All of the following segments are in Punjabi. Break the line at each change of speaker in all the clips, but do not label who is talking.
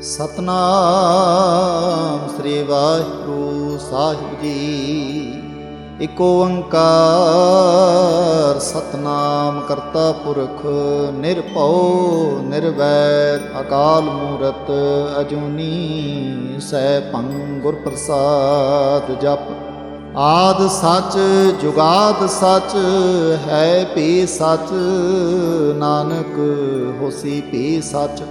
ਸਤਨਾਮ ਸ੍ਰੀ ਵਾਹਿਗੁਰੂ ਸਾਹਿਬ ਜੀ। ਇਕ ਓੰਕਾਰ ਸਤਨਾਮ ਕਰਤਾ ਪੁਰਖ ਨਿਰਭਉ ਨਿਰਵੈਰ ਅਕਾਲ ਮੂਰਤ ਅਜੂਨੀ ਸੈਭੰ ਗੁਰ ਪ੍ਰਸਾਦ ਜਪ। ਆਦ ਸੱਚ ਜੁਗਾਦ ਸੱਚ ਹੈ ਭੀ ਸੱਚ, ਨਾਨਕ ਹੋਸੀ ਭੀ ਸੱਚ।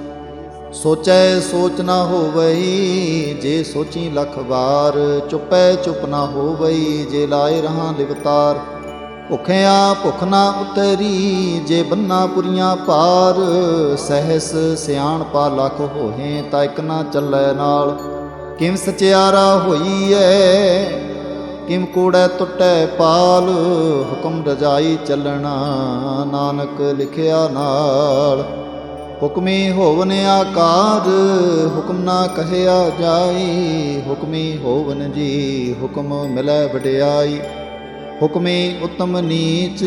ਸੋਚੈ ਸੋਚ ਨਾ ਹੋਵਈ, ਜੇ ਸੋਚੀ ਲਖ ਵਾਰ। ਚੁਪੈ ਚੁਪ ਨਾ ਹੋਵਈ, ਜੇ ਲਾਏ ਰਹਾ ਲਿਵਤਾਰ। ਭੁਖਿਆ ਭੁਖ ਨਾ ਉਤਰੀ, ਜੇ ਬੰਨਾ ਪੁਰੀਆਂ ਪਾਰ। ਸਹਿਸ ਸਿਆਣਪਾ ਲਖ ਹੋਹੇ, ਤਾਂ ਇਕ ਨਾ ਚੱਲੈ ਨਾਲ। ਕਿਮ ਸਚਿਆਰਾ ਹੋਈਐ, ਕਿਮ ਕੂੜੈ ਟੁੱਟੈ ਪਾਲ। ਹੁਕਮ ਰਜਾਈ ਚੱਲਣਾ, ਨਾਨਕ ਲਿਖਿਆ ਨਾਲ। ਹੁਕਮੀ ਹੋਵਨ ਆਕਾਰ, ਹੁਕਮ ਨਾ ਕਹਿਆ ਜਾਈ। ਹੁਕਮੀ ਹੋਵਨ ਜੀ, ਹੁਕਮ ਮਿਲੈ ਵਡਿਆਈ। ਹੁਕਮੀ ਉਤਮ ਨੀਚ,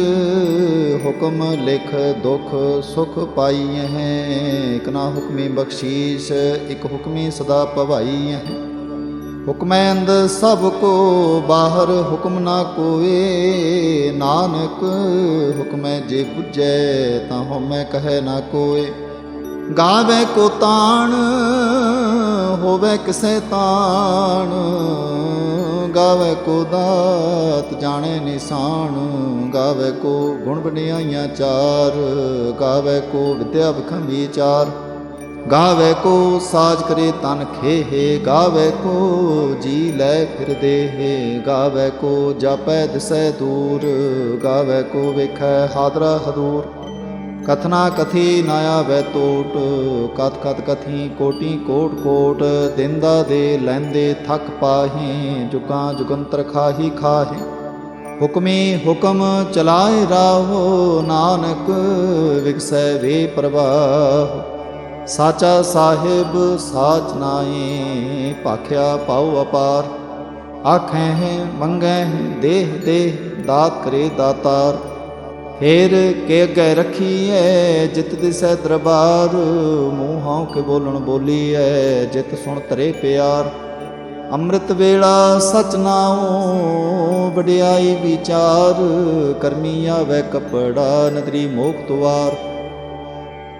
ਹੁਕਮ ਲਿਖ ਦੁਖ ਸੁਖ ਪਾਈਐ। ਇਕ ਨਾ ਹੁਕਮੀ ਬਖਸ਼ੀਸ਼, ਇਕ ਹੁਕਮੀ ਸਦਾ ਭਵਾਈ ਹੈ। ਹੁਕਮੈ ਅੰਦਰ ਸਭ ਕੋ, ਬਾਹਰ ਹੁਕਮ ਨਾ ਕੋਏ। ਨਾਨਕ ਹੁਕਮੈ ਜੇ ਬੁਝੈ, ਤਾਂ ਹਉਮੈ ਕਹੈ ਨਾ ਕੋਏ। ਗਾਵੇ ਕੋ ਤਾਣ, ਹੋਵੇ ਕਿਸੇ ਤਾਣ। ਗਾਵੇ ਕੋ ਦਾਤ, ਜਾਣੇ ਨਿਸ਼ਾਨ। ਗਾਵੇ ਕੋ ਗੁਣ ਵਡਿਆਈਆਂ ਚਾਰ, ਗਾਵੇ ਕੋ ਵਿਦਿਆ ਵਿਖੰ ਵਿਚਾਰ। ਗਾਵੇ ਕੋ ਸਾਜ ਕਰੇ ਤਨ ਖੇਹੇ, ਗਾਵੇ ਕੋ ਜੀ ਲੈ ਫਿਰ ਦੇਹੇ। ਗਾਵੇ ਕੋ ਜਾਪੈ ਦਿਸੈ ਦੂਰ, ਗਾਵੇ ਕੋ ਵੇਖੈ ਹਾਦਰਾ ਹਦੂਰ। ਕਥਨਾ ਕਥੀ ਨਾ ਆਵੈ ਟੋਟ, ਕਥ ਕਥ ਕਥੀ ਕੋਟੀ ਕੋਟ ਕੋਟ। ਦਿੰਦਾ ਦੇ ਲੈਂਦੇ ਥਕ ਪਾਹੇ, ਜੁਗਾਂ ਜੁਗੰਤਰ ਖਾਹੀ ਖਾਹੇ। ਹੁਕਮੀ ਹੁਕਮ ਚਲਾਏ ਰਾਹੋ, ਨਾਨਕ ਵਿਗਸੈ ਵੇ ਪ੍ਰਵਾਹ। ਸਾਚਾ ਸਾਹਿਬ ਸਾਚ ਨਾਏ, ਭਾਖਿਆ ਪਾਉ ਅਪਾਰ। ਆਖੈ ਹੈ ਮੰਗੈ ਹੈ ਦੇਹ ਦੇਹ, ਦਾਤ ਕਰੇ ਦਾਤਾਰ। ਫੇਰ ਕੇ ਅੱਗੇ ਰੱਖੀਐ, ਜਿਤ ਦਿਸੈ ਦਰਬਾਰ। ਮੂੰਹਾਂ ਕੇ ਬੋਲਣ ਬੋਲੀਐ, ਜਿਤ ਸੁਣ ਧਰੇ ਪਿਆਰ। ਅੰਮ੍ਰਿਤ ਵੇਲਾ ਸਚ ਨਾਉ, ਵਡਿਆਈ ਵਿਚਾਰ। ਕਰਮੀ ਆਵੈ ਕਪੜਾ, ਨਦਰੀ ਮੋਖ ਦੁਆਰ।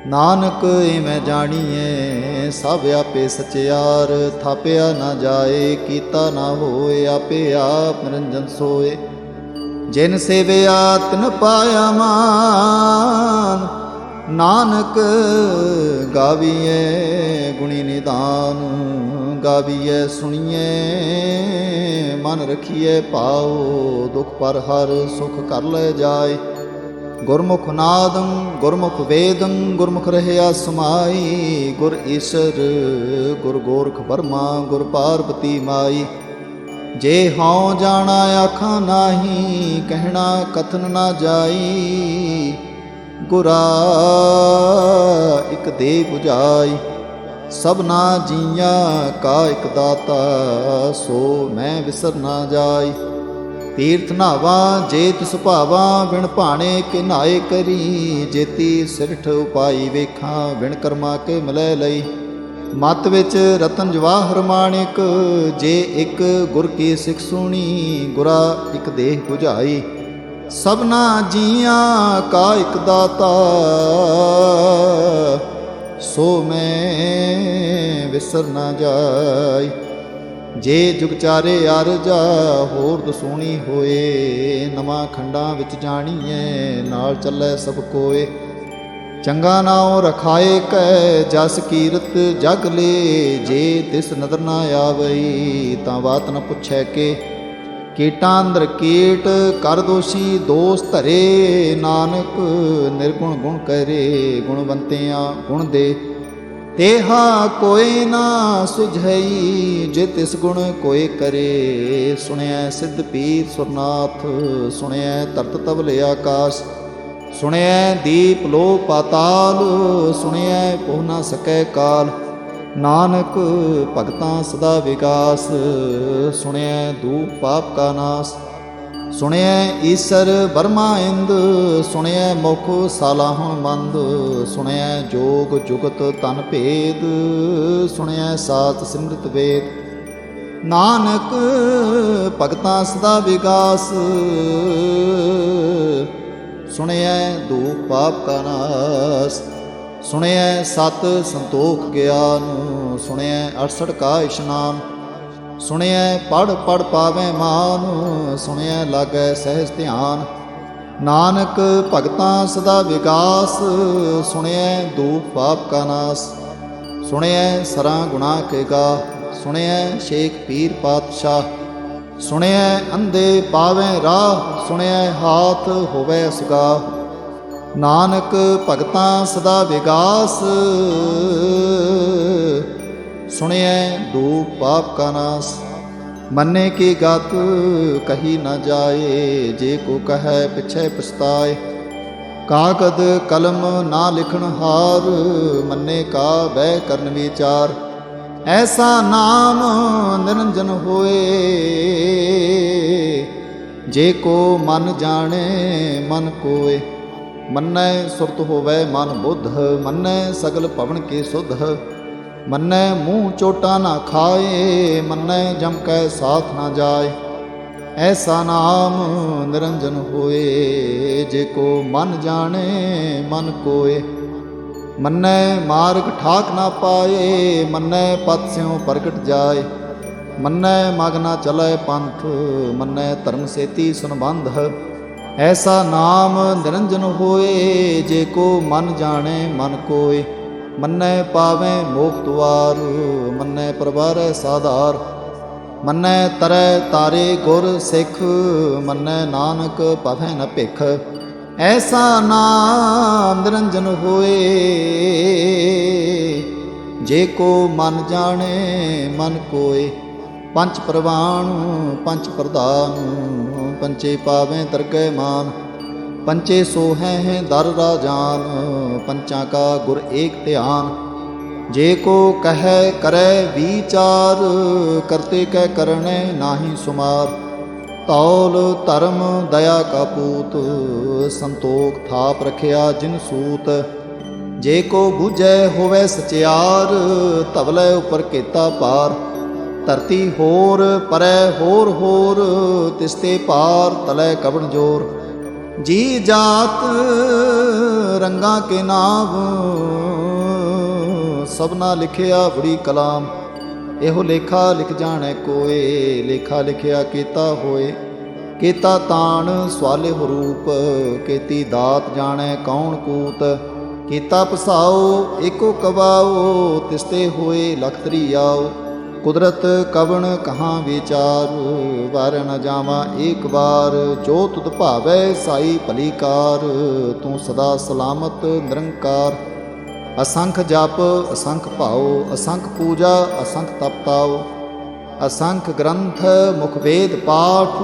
ਨਾਨਕ ਇਵੇਂ ਜਾਣੀਐ, ਸਭ ਆਪੇ ਸਚਿਆਰ। ਥਾਪਿਆ ਨਾ ਜਾਏ, ਕੀਤਾ ਨਾ ਹੋਏ, ਆਪੇ ਆਪ ਨਿਰੰਜਨ ਸੋਏ। ਜਿਨ ਸੇਵਿਆ ਤਿਨ ਪਾਇਆ ਮਾਨ, ਨਾਨਕ ਗਾਵੀਐ ਗੁਣੀ ਨਿਧਾਨ। ਗਾਵੀਐ ਸੁਣੀਐ ਮਨ ਰਖੀਐ ਭਾਉ, ਦੁਖ ਪਰ ਹਰ ਸੁਖ ਕਰ ਲੈ ਜਾਏ। ਗੁਰਮੁਖ ਨਾਦੰ ਗੁਰਮੁਖ ਵੇਦੰ, ਗੁਰਮੁਖ ਰਹਿਆ ਸਮਾਈ। ਗੁਰ ਈਸਰ ਗੁਰ ਗੋਰਖ ਬਰਮਾ, ਗੁਰ ਪਾਰਬਤੀ ਮਾਈ। ਜੇ ਹਉ ਜਾਣਾ ਆਖਾਂ ਨਾਹੀ, ਕਹਿਣਾ ਕਥਨ ਨਾ ਜਾਈ। ਗੁਰਾ ਇਕ ਦੇ 부ਝਾਈ, ਸਭਨਾ ਜੀਆਂ ਕਾ ਇਕ ਦਾਤਾ। ਸੋ ਮੈਂ ਵਿਸਰ ਨਾ ਜਾਈ। ਤੀਰਥ ਨਾਵਾ ਜੇ ਤਿਸ ਭਾਵਾ, ਵਿਣ ਭਾਣੇ ਕੇ ਨਾਏ ਕਰੀ। ਜੇਤੀ ਸਿਰਠ ਉਪਾਈ ਵੇਖਾਂ, ਵਿਣ ਕਰਮਾ ਕੇ ਮਿਲੈ ਲਈ। ਮਤ ਵਿੱਚ ਰਤਨ ਜਵਾਹਰ ਮਾਣਿਕ, ਜੇ ਇੱਕ ਗੁਰ ਕੀ ਸਿੱਖ ਸੁਣੀ। ਗੁਰਾ ਇਕ ਦੇਹ 부ਝਾਈ, ਸਭਨਾ ਜੀਆਂ ਕਾ ਇਕ ਦਾਤਾ। ਸੋ ਮੈਂ ਵਿਸਰ ਨਾ ਜਾਈ। ਜੇ ਜੁਗ ਚਾਰੇ ਅਰਜਾ, ਹੋਰ ਦਸੂਣੀ ਹੋਏ। ਨਵਾਂ ਖੰਡਾਂ ਵਿੱਚ ਜਾਣੀਐ, ਨਾਲ ਚੱਲੈ ਸਭ ਕੋਏ। ਚੰਗਾ ਨਾਉ ਰਖਾਏ ਕੈ, ਜਸ ਕੀਰਤ ਜਗ ਲੇ। ਜੇ ਤਿਸ ਨਦਰ ਨਾ ਆਵਈ, ਤਾਂ ਬਾਤ ਨ ਪੁੱਛੈ ਕੇ। ਕੀਟਾਂ ਅੰਦਰ ਕੀਟ ਕਰ ਦੋਸ਼ੀ, ਦੋਸ ਧਰੇ। ਨਾਨਕ ਨਿਰਗੁਣ ਗੁਣ ਕਰੇ, ਗੁਣਵੰਤਿਆਂ ਗੁਣ ਦੇ। ਤੇਹਾ ਕੋਇ ਨਾ ਸੁਝਈ, ਜੇ ਤਿਸ ਗੁਣ ਕੋਇ ਕਰੇ। ਸੁਣਿਐ ਸਿੱਧ ਪੀਰ ਸੁਰਨਾਥ, ਸੁਣਿਐ ਤਰਤ ਤਵਲ ਆਕਾਸ਼। ਸੁਣਿਐ ਦੀਪ ਲੋ ਪਾਤਾਲ, ਸੁਣਿਐ ਪਹੁ ਨਾ ਸਕੈ ਕਾਲ। ਨਾਨਕ ਭਗਤਾਂ ਸਦਾ ਵਿਗਾਸ, ਸੁਣਿਐ ਦੂਪ ਪਾਪ ਕਾ ਨਾਸ। ਸੁਣਿਐ ਈਸਰ ਬਰਮਾ ਇੰਦ, ਸੁਣਿਐ ਮੁਖ ਸਾਲਾਹਣ ਬੰਦ, ਸੁਣਿਐ ਜੋਗ ਜੁਗਤ ਤਨ ਭੇਦ, ਸੁਣਿਐ ਸਾਤ ਸਿਮਰਤ ਵੇਦ। ਨਾਨਕ ਭਗਤਾਂ ਸਦਾ ਵਿਗਾਸ, ਸੁਣਿਐ ਦੂਖ ਪਾਪ ਕਾ ਨਾਸ। ਸੁਣਿਐ ਸਤ ਸੰਤੋਖ ਗਿਆਨ, ਸੁਣਿਐ 68 ਕਾ ਇਸ਼ਨਾਨ। ਸੁਣਿਐ ਪੜ ਪੜ ਪਾਵੈ ਮਾਨ, ਸੁਣਿਐ ਲਾਗੈ ਸਹਿਜ ਧਿਆਨ। ਨਾਨਕ ਭਗਤਾਂ ਸਦਾ ਵਿਗਾਸ, ਸੁਣਿਐ ਦੂਖ ਪਾਪ ਕਾ ਨਾਸ। ਸੁਣਿਐ ਸਰਾਂ ਗੁਨਾਹ ਕੇ ਗਾ, ਸੁਣਿਐ ਸ਼ੇਖ ਪੀਰ ਪਾਤਸ਼ਾਹ। ਸੁਣਿਐ ਅੰਧੇ ਪਾਵੈ ਰਾਹ, ਸੁਣਿਐ ਹਾਥ ਹੋਵੈ ਸੁਗਾਹ। ਨਾਨਕ ਭਗਤਾਂ ਸਦਾ ਵਿਗਾਸ, ਸੁਣਿਐ ਦੂਖ ਪਾਪ ਕਾ ਨਾਸ। ਮੰਨੇ ਕੀ ਗਤ ਕਹੀ ਨ ਜਾਏ, ਜੇ ਕੋ ਕਹੈ ਪਿਛੈ ਪਛਤਾਏ। ਕਾਗਦ ਕਲਮ ਨਾ ਲਿਖਣ ਹਾਰ, ਮੰਨੇ ਕਾ ਬਹਿ ਕਰਨ ਵਿਚਾਰ। ਐਸਾ ਨਾਮ ਨਿਰੰਜਨ ਹੋਏ, ਜੇ ਕੋ ਮਨ ਜਾਣੇ ਮਨ ਕੋਏ। ਮੰਨੈ ਸੁਰਤ ਹੋਵੈ ਮਨ ਬੁੱਧ, ਮੰਨੈ ਸਗਲ ਭਵਨ ਕੇ ਸੁਧ। ਮੰਨੈ ਮੂੰਹ ਚੋਟਾ ਨਾ ਖਾਏ, ਮੰਨੈ ਜਮ ਕੈ ਸਾਥ ਨਾ ਜਾਏ। ਐਸਾ ਨਾਮ ਨਿਰੰਜਨ ਹੋਏ, ਜੇ ਕੋ ਮਨ ਜਾਣੇ ਮਨ ਕੋਏ। ਮੰਨੈ ਮਾਰਗ ਠਾਕ ਨਾ ਪਾਏ, ਮੰਨੈ ਪਤ ਸਿਉ ਪ੍ਰਗਟ ਜਾਏ। ਮੰਨੈ ਮਗ ਨਾ ਚਲੈ ਪੰਥ, ਮੰਨੈ ਧਰਮ ਸੇਤੀ ਸੁਨਬੰਧ। ਐਸਾ ਨਾਮ ਨਿਰੰਜਨ ਹੋਏ, ਜੇ ਕੋ ਮਨ ਜਾਣੇ ਮਨ ਕੋਏ। ਮੰਨੈ ਪਾਵੈ ਮੋਖ ਦੁਆਰ, ਮੰਨੈ ਪ੍ਰਵਾਰੈ ਸਾਧਾਰ। ਮੰਨੈ ਤਰੈ ਤਾਰੇ ਗੁਰ ਸਿੱਖ, ਮੰਨੈ ਨਾਨਕ ਪਵੈ ਨ ਭਿਖ। ਐਸਾ ਨਾਮ ਨਿਰੰਜਨ ਹੋਏ, ਜੇ ਕੋ ਮਨ ਜਾਣੇ ਮਨ ਕੋਏ। ਪੰਚ ਪ੍ਰਵਾਣ ਪੰਚ ਪ੍ਰਧਾਨ, ਪੰਚੇ ਪਾਵੈ ਦਰਗਹਿ ਮਾਨ। ਪੰਚੇ ਸੋਹੈ ਦਰ ਰਾਜਾਨ, ਪੰਚਾਂ ਕਾ ਗੁਰ ਏਕ ਧਿਆਨ। ਜੇ ਕੋ ਕਹੈ ਕਰੈ ਵਿਚਾਰ, ਕਰਤੇ ਕੈ ਕਰਣੈ ਨਾਹੀ ਸੁਮਾਰ। ਤੌਲ ਧਰਮ ਦਇਆ ਕਾ ਪੂਤ, ਸੰਤੋਖ ਥਾਪ ਰਖਿਆ ਜਿਨ ਸੂਤ। ਜੇ ਕੋ ਬੁਝੈ ਹੋਵੈ ਸਚਿਆਰ, ਧਵਲੇ ਉਪਰ ਕੀਤਾ ਪਾਰ। ਧਰਤੀ ਹੋਰ ਪਰੈ ਹੋਰ ਹੋਰ, ਤਿਸਤੇ ਪਾਰ ਤਲੈ ਕਵਣ ਜੋਰ। ਜੀ ਜਾਤ ਰੰਗਾਂ ਕੇ ਨਾਮ, ਸਭਨਾ ਲਿਖਿਆ ਬੜੀ ਕਲਾਮ। ਇਹੋ ਲੇਖਾ ਲਿਖ ਜਾਣੈ ਕੋਏ, ਲੇਖਾ ਲਿਖਿਆ ਕੀਤਾ ਹੋਏ। ਕੀਤਾ ਤਾਣ ਸਵਾਲੇ ਰੂਪ, ਕੀਤੀ ਦਾਤ ਜਾਣੈ ਕੌਣ ਕੂਤ। ਕੀਤਾ ਪਸਾਓ ਏਕੋ ਕਵਾਓ, ਤਿਸਤੇ ਹੋਏ ਲਖ ਤ੍ਰਿਆਓ। ਕੁਦਰਤ ਕਵਣ ਕਹਾਂ ਵਿਚਾਰ, ਵਾਰ ਨ ਜਾਵਾਂ ਏਕ ਵਾਰ। ਜੋ ਤੁਧ ਭਾਵੈ ਸਾਈ ਭਲੀ ਕਾਰ, ਤੂੰ ਸਦਾ ਸਲਾਮਤ ਨਿਰੰਕਾਰ। ਅਸੰਖ ਜਪ ਅਸੰਖ ਭਾਉ, ਅਸੰਖ ਪੂਜਾ ਅਸੰਖ ਤਪਤਾਉ। ਅਸੰਖ ਗ੍ਰੰਥ ਮੁਖ ਵੇਦ ਪਾਠ,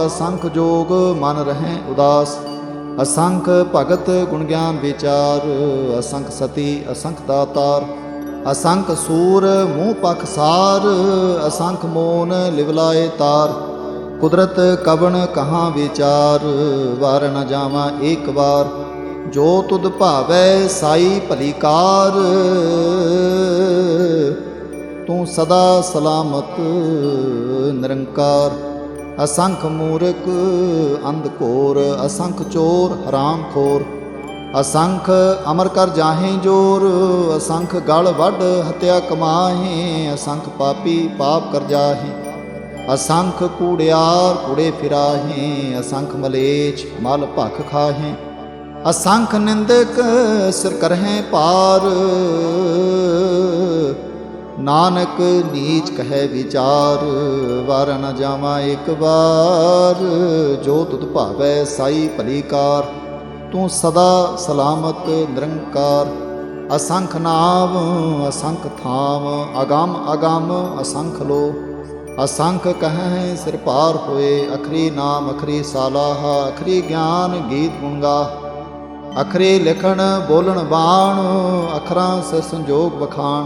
ਅਸੰਖ ਜੋਗ ਮਨ ਰਹਿ ਉਦਾਸ। ਅਸੰਖ ਭਗਤ ਗੁਣ ਗਿਆਨ ਵਿਚਾਰ, ਅਸੰਖ ਸਤੀ ਅਸੰਖ ਦਾਤਾਰ। ਅਸੰਖ ਸੂਰ ਮੂੰਹ ਪਖਸਾਰ, ਅਸੰਖ ਮੋਨ ਲਿਵਲਾਏ ਤਾਰ। ਕੁਦਰਤ ਕਵਣ ਕਹਾਂ ਵਿਚਾਰ, ਵਾਰ ਨ ਜਾਵਾਂ ਏਕ ਵਾਰ। ਜੋ ਤੁਧ ਭਾਵੈ ਸਾਈ ਭਲੀ ਕਾਰ, ਤੂੰ ਸਦਾ ਸਲਾਮਤ ਨਿਰੰਕਾਰ। ਅਸੰਖ ਮੂਰਖ ਅੰਧ ਘੋਰ, ਅਸੰਖ ਚੋਰ ਹਰਾਮ ਖੋਰ। ਅਸੰਖ ਅਮਰ ਕਰ ਜਾਹੇ ਜੋਰ, ਅਸੰਖ ਗਲ ਵੱਢ ਹਤਿਆ ਕਮਾਹੇ। ਅਸੰਖ ਪਾਪੀ ਪਾਪ ਕਰ ਜਾਹੇ, ਅਸੰਖ ਕੂੜਿਆਰ ਕੂੜੇ ਫਿਰਾਹੇ। ਅਸੰਖ ਮਲੇਛ ਮਲ ਭਖ ਖਾਹੇ। ਅਸੰਖ ਨਿੰਦਕ ਸਿਰ ਕਰਹਿ ਪਾਰ, ਨਾਨਕ ਨੀਚ ਕਹੈ ਵਿਚਾਰ। ਵਾਰ ਨ ਜਾਵਾਂ ਏਕ ਵਾਰ, ਜੋ ਤੁਧ ਭਾਵੈ ਸਾਈ ਭਲੀ ਕਾਰ। ਤੂੰ ਸਦਾ ਸਲਾਮਤ ਨਿਰੰਕਾਰ। ਅਸੰਖ ਨਾਮ ਅਸੰਖ ਥਾਮ, ਅਗੰਮ ਅਗੰਮ ਅਸੰਖ ਲੋ। ਅਸੰਖ ਕਹੈ ਸਿਰ ਪਾਰ ਹੋਏ, ਅਖਰੀ ਨਾਮ ਅਖਰੀ ਸਾਲਾਹ। ਅਖਰੀ ਗਿਆਨ ਗੀਤ ਗੁਣ ਗਾਹ। ਅਖਰੇ ਲਿਖਣ ਬੋਲਣ ਬਾਣ, ਅਖਰਾਂ ਸਿਰ ਸੰਜੋਗ ਬਖਾਣ।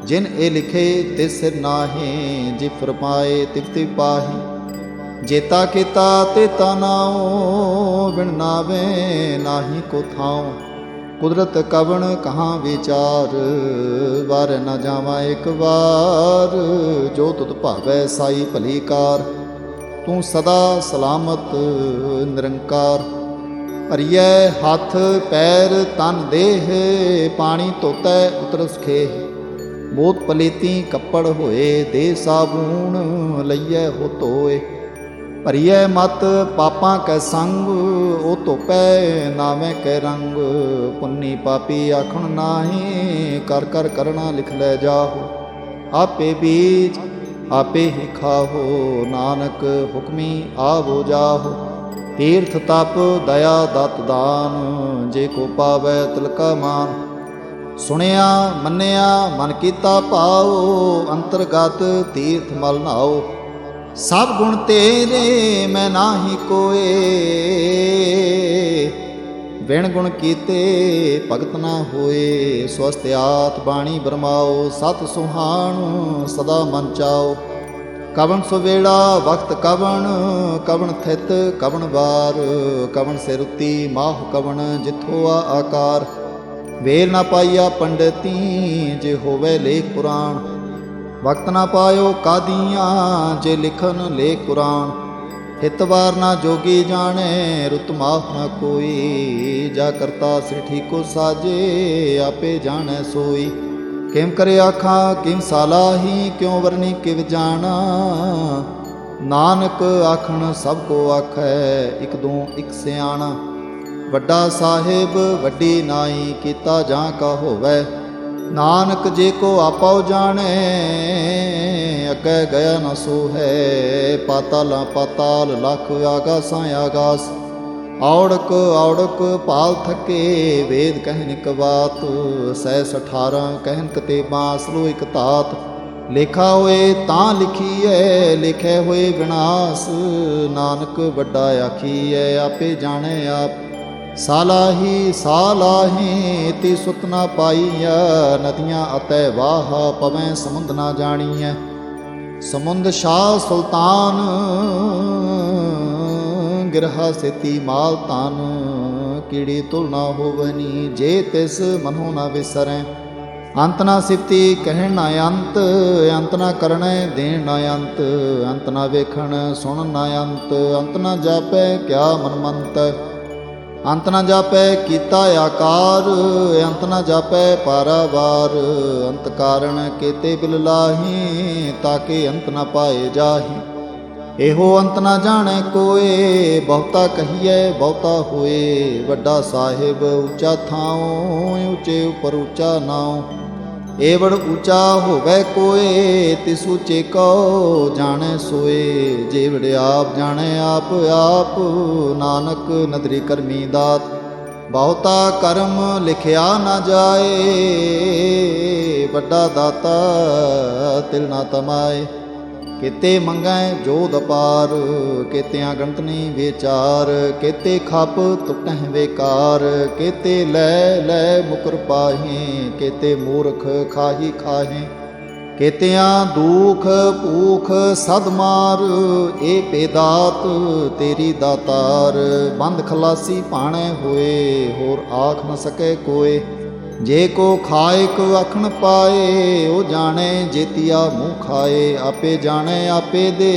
ਜਿਨ ਇਹ ਲਿਖੇ ਤਿਸ ਸਿਰ ਨਾਹੀ, ਜਿ ਫਰਮਾਏ ਤਿਵ ਤਿਵ ਪਾਹੀ। जेता केता तेता नाओ, बिन नावे नाही को थाओ। कुदरत कवन कहाँ विचार, वार न जावा एक बार। जो तुत भावै साई भली कार, तू सदा सलामत निरंकार। भरिए हाथ पैर तन देह, पानी धोतै उतरस खेह। बोत पलेती कपड़ होए, दे साबून लइए हो धोए। भरिए मत पापां कै संग, ओ धोपै नावे कै रंग। पुन्नी पापी आखण नाही, कर कर करना लिख लै जाहो। आपे बीज आपे ही खाहो, नानक हुक्मी आवो जाहो। तीर्थ तप दया दत दान, जे को पावै तिलका मान। सुनिया मन्निया मन कीता पाओ, अंतरगत तीर्थ मल नाओ। सब गुण तेरे मैं नाही कोए, बिन गुण कीते भगत ना होए। स्वस्थ्यात बाणी बरमाओ, सत सुहान सदा मन चाओ। कवन सुवेड़ा वक्त कवन, कवन थित कवन वार। कवन सिरुती माह कवन, जिथोआ आकार। वेल ना पाइया पंडिती, जे होवे लेख पुराण। वक्त ना पायो कादियाँ, जे लिखन लेख कुरान। हितवार ना जोगी जाने, रुत माफ ना कोई। जा करता सिठी को साजे, आपे जाने सोई। किम करे आखा किम सालाही, क्यों वरनी किव जाना। नानक आखन सब को आखै, इक दो इक सियाणा। वड्डा साहिब वड्डी नाई, कीता जां का होवै। नानक जे को आपो जाने, अगे गया न सो है। पाताल पाताल लख आगासां आगास। औड़क औड़क पाल थके, वेद कहन इक बात। 618 कहन कतेबां, सलो इक तात। लेखा होए तां लिखीए, लिखे होए विनाश। नानक वड्डा आखीए, आपे जाने आप। सालाही सालाही ती सुत ना पाईया, नदियाँ अतै वाह पवैं समुंद ना जाणीਐ। समुंद शाह सुल्तान, गिरहा सेती माल तान। कीड़ी तुल ना होवनी, जे तिस मनो ना विसरै। अंत ना सिफती कहण ना अंत, अंत ना करणे देण ना अंत। अंत ना वेखण सुण ना अंत, अंत ना जापै क्या मनमंत। अंत न जापै कीता आकार, अंत न जापै पारावार। अंत कारण केते बिल लाही, ताके अंत न पाए जाही। एहो अंत न जाने कोए, बहुता कहिए बहुता होए। वड्डा साहिब ऊंचा थाओ, ऊंचे उपर ऊंचा नाओ। एवड़ ऊंचा होवै कोए, तिस ऊंचे को जाने सोए। जेवड़ आप जाने आप आप, नानक नदरी करमी दात। बहुता कर्म लिखिया न जाए, वड्डा दाता तिल ना तमाए। केते मंगै जोध अपार, केतियां गणत नहीं विचार। केते खप टुटह बेकार, केते लै लै मुकर पाही। केते मूर्ख खाही खाहे, केतियां दुख भूख सद मार। ए बेदात तेरी दातार, बंद खलासी पाणे होए। होर आख न सके कोय, जे को खाए को अखन पाए। ओ जाने जेतिया मुँह खाए, आपे जाने आपे दे।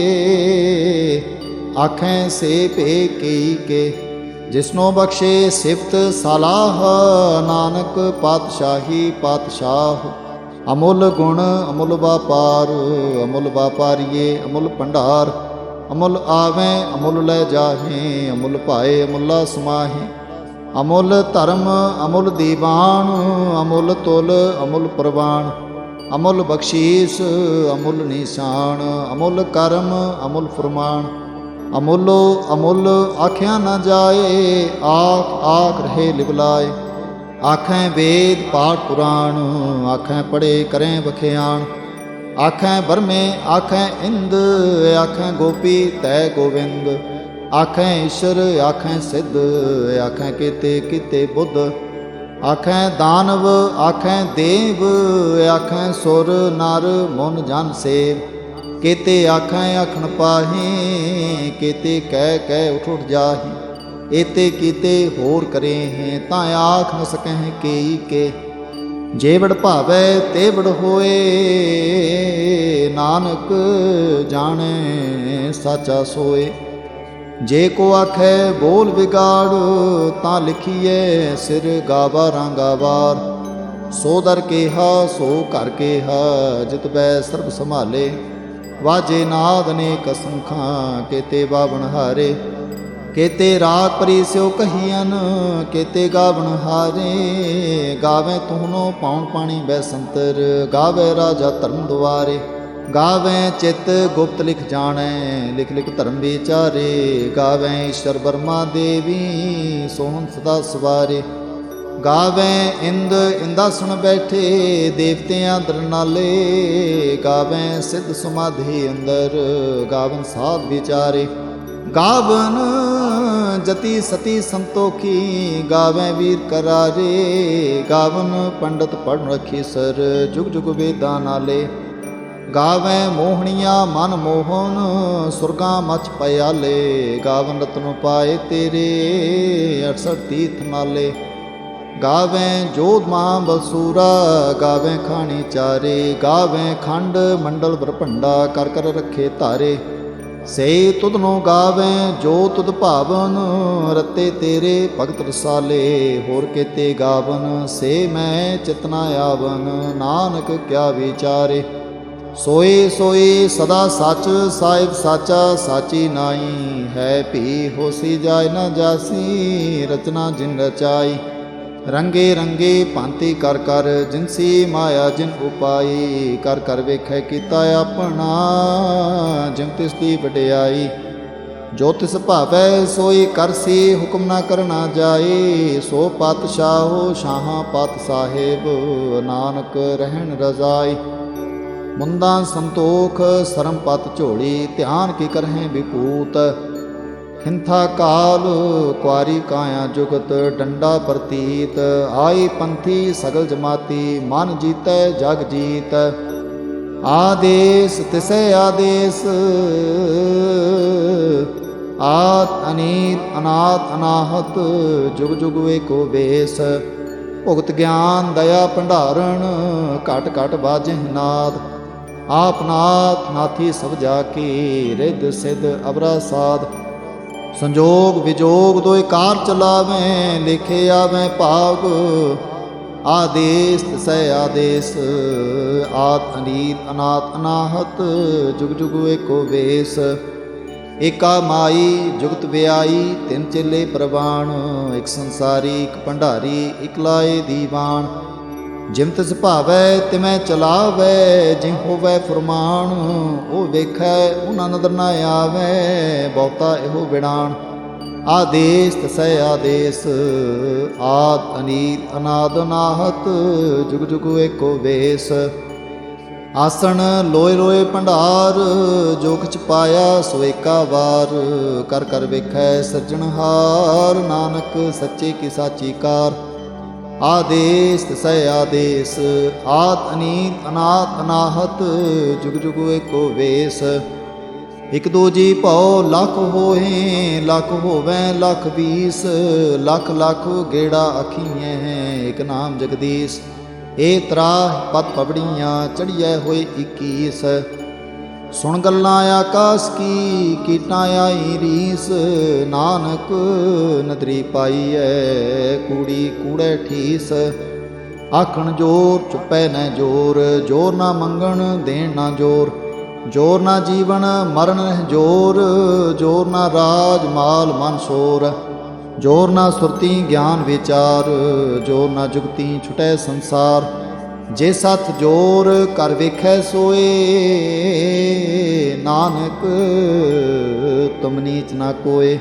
आखें से पे कई के, जिसनो बख्शे सिफत सलाह। नानक पातशाही पातशाह। अमुल गुण अमुल व्यापार, अमुल व्यापारिये अमुल भंडार। अमुल आवें अमुल लै जाहें, अमुल पाए अमुला समाहें। अमुल धर्म अमुल दीवान, अमुल तुल अमुल प्रवान। अमुल बख्शीस अमुल निशान, अमुल कर्म अमुल फरमान। अमुलो अमुल आख्या न जाए, आख आख रहे लिवलाए। आखें वेद पाठ पुराण, आखें पढ़े करें बख्यान। आखें बरमे आखें इंद, आखें गोपी तय गोविंद। आखें ईश्वर आखें सिद्ध, आखें केते किते बुद्ध। आखें दानव आखें देव, आखें सुर नर मुन जन सेव। केते आखें आखन पाहें, केते कह कह उठ उठ जाही। एते कीते होर करे हैं, तां आख न सकह केई के। जे बड़ भावै ते बड़ होए, नानक जाने साचा सोए। जे को आखै बोल बिगाड़, तां लिखिए सिर गावारां गावार। सो दर केहा सो घर केहा, जित बै सर्ब संभाले। वाजे नाद अनेक असंखां, केते बावण हारे। केते राग परी स्यो कहियन, केते गावण हारे। गावें तुहनो पाउन पाणी बैसंतर, गावे राजा धर्म दुआरे। गावें चित गुप्त लिख जाने, लिख लिख धर्म विचारे। गावें ईश्वर बर्मा देवी, सोहन सदा सवारे। गावें इंद इंदासन बैठे, देवतियां दरनाले। गावें सिद्ध समाधि अंदर, गावन साध विचारे। गावन जति सती संतोखी, गावें वीर करारे। गावन पंडित पढ़ रखी सर, जुग जुग वेदां नाले। गावें मोहनिया मन मोहन, सुरगा मच पयाले। गावन रतन पाए तेरे, 68 तीर्थ नाले। गावें जोध मां बलसूरा, गावें खानी चारे। गावें खंड मंडल बरभंडा, कर कर रखे तारे। से तुधनो गावें जो तुध भावन, रते तेरे भगत रसाले। होर केते गावन से मैं चितना आवन, नानक क्या विचारे। सोए सोए सदा सच, साहिब साचा साची नाई। है भी होसी जाय न जासी, रचना जिन रचाई। रंगे रंगे भांति कर कर, जिनसी माया जिन उपाई। कर कर वेखै कीता अपना, जिम तिसदी वडियाई। जो तिस भावै सोई करसी, हुक्म न करना जाए। सो पातशाहो शाहां पात साहिब, नानक रहन रजाई। मुंदा संतोख सरम पत झोली, ध्यान की करहें विपूत। हिंथा काल कुआरी काया जुगत, डंडा प्रतीत। आई पंथी सगल जमाती, मन जीतै जग जीत। आदेश तिसै आदेश, आत अनीत अनाथ अनाहत। जुग जुग एको बेस, भुगत ज्ञान दया भंडारण। घट घट बाजह नाद, आप नाथ नाथी सब जाकी। रिद सिद्ध अबरा साध, संजोग विजोग दोए कार चलावें। लिखे आवें भाग, आदेश तिसै आदेश। आत अनीत अनाथ अनाहत, जुग जुग एको वेस। एका माई जुगत व्याई, तिन चेले प्रवाण। एक संसारी एक भंडारी, एक लाए दीवान। जिम तिस भावै तिमै चलावै, जिं होवै फुरमान। ओ वेखै उना नदर न आवै, बहुता एहो बिड़ान। आदेश तिसै आदेश, आद अनीत अनाद अनाहत। जुग जुग एको वेस। आसन लोए लोए भंडार, जो किछ पाया सो एका वार। कर कर वेखै सज्जनहार, नानक सच्चे की साची कार। आदेश तिसै आदेश, आत अनीत अनाथ अनाहत। जुग जुग एको वेस। एक दो जी भौ लख होए, लख होवैं लख बीस। लख लख गेड़ा अखीएं, एक नाम जगदीश। ए त्राह पत पबड़ियाँ, चढ़िए होए 21। सुन गल्लां आकाश की, कीटां आई रीस। नानक नदरी पाईऐ, कूड़ी कूड़े ठीस। आखण जोर चुपै न जोर, जोर ना मंगण देण ना जोर। जोर ना जीवन मरण जोर, जोर ना राज माल मन शोर। जोर ना सुरती ज्ञान विचार, जोर ना जुगती छुटै संसार। जे सत जोर कर वेखै सोए, नानक तुम नीच ना कोय।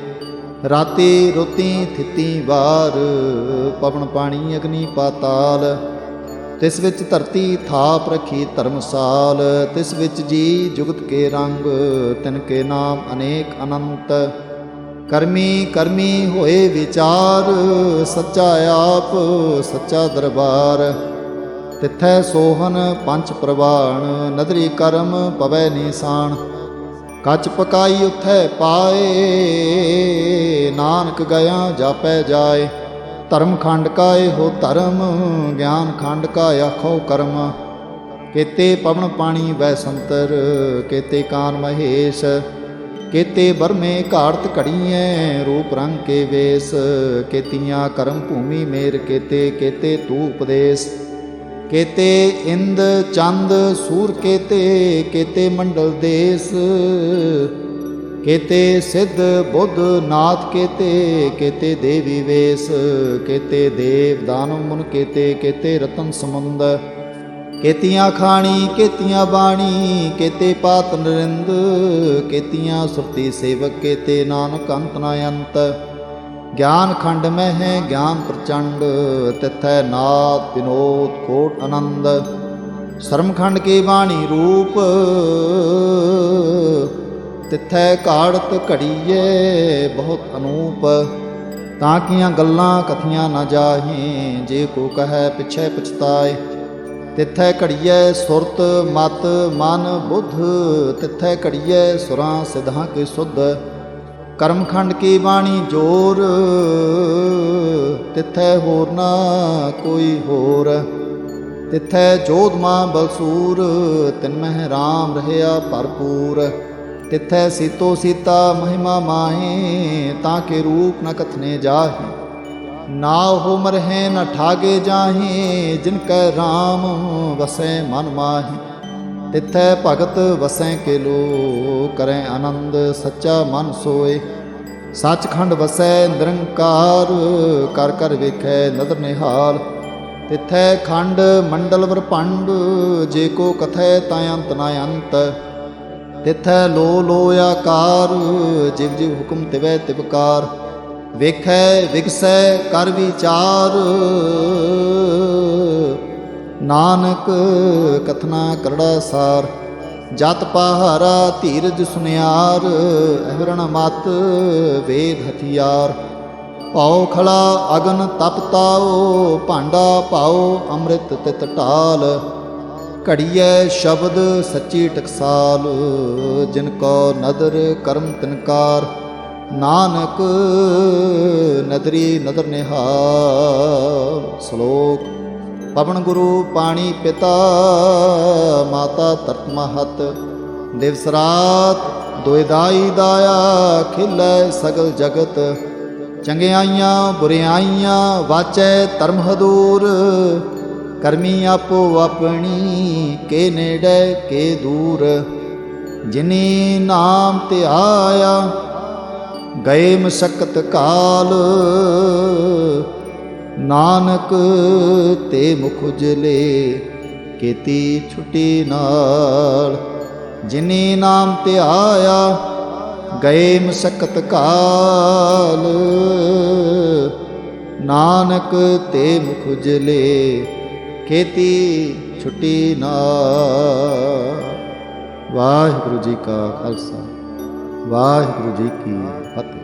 राती रोती थिती वार, पवन पानी अग्नि पाताल। तिस विच धरती थाप रखी धर्मसाल। तिस विच जी जुगत के रंग, तिनके नाम अनेक अनंत। करमी करमी होए विचार, सच्चा आप सच्चा दरबार। ਤਿਥੈ ਸੋਹਨ ਪੰਚ ਪ੍ਰਵਾਣ, ਨਦਰੀ ਕਰਮ ਪਵੈ ਨੀਸਾਨ। ਕੱਚ ਪਕਾਈ ਉਥੈ ਪਾਏ, ਨਾਨਕ ਗਿਆ ਜਾਪੈ ਜਾਏ। ਧਰਮ ਖੰਡ ਕਾ ਇਹੋ ਧਰਮ, ਗਿਆਨ ਖੰਡ ਕਾ ਆਖੋ ਕਰਮ। ਕੇਤੇ ਪਵਨ ਪਾਣੀ ਵੈ ਸੰਤਰ, ਕੇਤੇ ਕਾਨ ਮਹੇਸ਼। ਕੇਤੇ ਬਰਮੇ ਘਾੜਤ ਘੜੀਐ, ਰੂਪ ਰੰਗ ਕੇ ਵੇਸ। ਕੇਤੀਆਂ ਕਰਮ ਭੂਮੀ ਮੇਰ ਕੇਤੇ, ਕੇਤੇ ਤੂ ਉਪਦੇਸ। ਕੇਤੇ ਇੰਦ ਚੰਦ ਸੂਰ ਕੇਤੇ, ਕੇਤੇ ਮੰਡਲ ਦੇਸ। ਕੇਤੇ ਸਿੱਧ ਬੁੱਧ ਨਾਥ ਕੇਤੇ, ਕੇਤੇ ਦੇਵੀ ਵੇਸ। ਕੇਤੇ ਦੇਵ ਦਾਨਵ ਮੁਨ ਕੇਤੇ, ਕੇਤੇ ਰਤਨ ਸਮੁੰਦ। ਕੇਤੀਆਂ ਖਾਣੀ ਕੇਤੀਆਂ ਬਾਣੀ, ਕੇਤੇ ਪਾਤ ਨਰਿੰਦ। ਕੇਤੀਆਂ ਸੁਰਤੀ ਸੇਵਕ ਕੇਤੇ, ਨਾਨਕ ਅੰਤ ਨ ਅੰਤ। ਗਿਆਨ ਖੰਡ ਮੈਂ ਹੈ ਗਿਆਨ ਪ੍ਰਚੰਡ, ਤਿਥੈ ਨਾਦ ਵਿਨੋਦ ਕੋਟ ਆਨੰਦ। ਸ਼ਰਮ ਖੰਡ ਕੀ ਬਾਣੀ ਰੂਪ, ਤਿਥੈ ਘਾੜਤ ਘੜੀਏ ਬਹੁਤ ਅਨੂਪ। ਤਾਂ ਕੀਆਂ ਗੱਲਾਂ ਕਥੀਆਂ ਨਾ ਜਾਹੇ, ਜੇ ਕੋ ਕਹੈ ਪਿਛੈ ਪਛਤਾਏ। ਤਿਥੈ ਘੜੀਐ ਸੁਰਤ ਮਤ ਮਨ ਬੁੱਧ, ਤਿਥੈ ਘੜੀਐ ਸੁਰਾਂ ਸਿਧਾਂ ਕੀ ਸੁਧ। ਕਰਮਖੰਡ ਕੀ ਬਾਣੀ ਜੋਰ, ਤਿਥੈ ਹੋਰ ਨਾ ਕੋਈ ਹੋਰ। ਤਿਥੈ ਜੋਧ ਮਾਂ ਬਲਸੂਰ, ਤਿਨ ਮਹਿ ਰਾਮ ਰਹਿਆ ਭਰਪੂਰ। ਤਿਥੈ ਸੀਤੋ ਸੀਤਾ ਮਹਿਮਾ ਮਾਹੇ, ਤਾਂ ਕੇ ਰੂਪ ਨ ਕਥਨੇ ਜਾਹੇ। ਨਾ ਹੋ ਮਰਹਿ ਨ ਠਾਗੇ ਜਾਹੇ, ਜਿਨ ਕੈ ਰਾਮ ਵਸੈ ਮਨ ਮਾਹੀ। ਤਿਥੈ ਭਗਤ ਵਸੈ ਕੇ ਲੋ, ਕਰੈ ਆਨੰਦ ਸੱਚਾ ਮਨ ਸੋਏ। ਸੱਚਖੰਡ ਵਸੈ ਨਿਰੰਕਾਰ, ਕਰ ਕਰ ਵੇਖੈ ਨਦਰ ਨਿਹਾਲ। ਤਿਥੈ ਖੰਡ ਮੰਡਲ ਵਰਪੰਡ, ਜੇ ਕੋ ਕਥੈ ਤਾਂ ਅੰਤ ਨ ਅੰਤ। ਤਿਥੈ ਲੋ ਲੋ ਆਕਾਰ, ਜਿਵ ਜਿਵ ਹੁਕਮ ਤਿਵੈ ਤਿਵਕਾਰ। ਵੇਖੈ ਵਿਗਸੈ ਕਰ ਵਿਚਾਰ, ਨਾਨਕ ਕਥਨਾ ਕਰੜਾ ਸਾਰ। ਜਤ ਪਹਾਰਾ ਧੀਰਜ ਸੁਨਿਆਰ, ਅਹਰਣ ਮਤ ਵੇਦ ਹਥਿਆਰ। ਭਾਉ ਖਲਾ ਅਗਨ ਤਪ ਤਾਓ, ਭਾਂਡਾ ਪਾਓ ਅੰਮ੍ਰਿਤ ਤਿਤ ਢਾਲ। ਘੜੀਐ ਸ਼ਬਦ ਸੱਚੀ ਟਕਸਾਲ, ਜਿਨ ਕੋ ਨਦਰ ਕਰਮ ਤਿਨਕਾਰ। ਨਾਨਕ ਨਦਰੀ ਨਦਰ ਨਿਹਾਲ। ਸ਼ਲੋਕ। ਪਵਨ ਗੁਰੂ ਪਾਣੀ ਪਿਤਾ, ਮਾਤਾ ਧਰਤ ਮਹਤ। ਦਿਵਸ ਰਾਤ ਦੁਇ ਦਾਈ ਦਾਇਆ, ਖਿਲੈ ਸਗਲ ਜਗਤ। ਚੰਗਿਆਈਆਂ ਬੁਰਿਆਈਆਂ ਵਾਚੈ ਧਰਮ ਹਦੂਰ। ਕਰਮੀ ਆਪੋ ਆਪਣੀ, ਕੇ ਨੇੜੇ ਕੇ ਦੂਰ। ਜਿਨੀ ਨਾਮ ਧਿਆਇਆ, ਗਏ ਮਸਕਤ ਕਾਲ। ਨਾਨਕ ਤੇ ਮੁਖ ਉਜਲੇ, ਕੀਤੀ ਛੁਟੀ ਨਾਲ। ਜਿਨੀ ਨਾਮ ਧਿਆਇਆ, ਗਏ ਮਸਕਤ ਕਾਲ। ਨਾਨਕ ਤੇ ਮੁਖ ਉਜਲੇ, ਕੀਤੀ ਛੁਟੀ ਨਾਲ। ਵਾਹਿਗੁਰੂ ਜੀ ਕਾ ਖਾਲਸਾ, ਵਾਹਿਗੁਰੂ ਜੀ ਕੀ ਫਤਿਹ।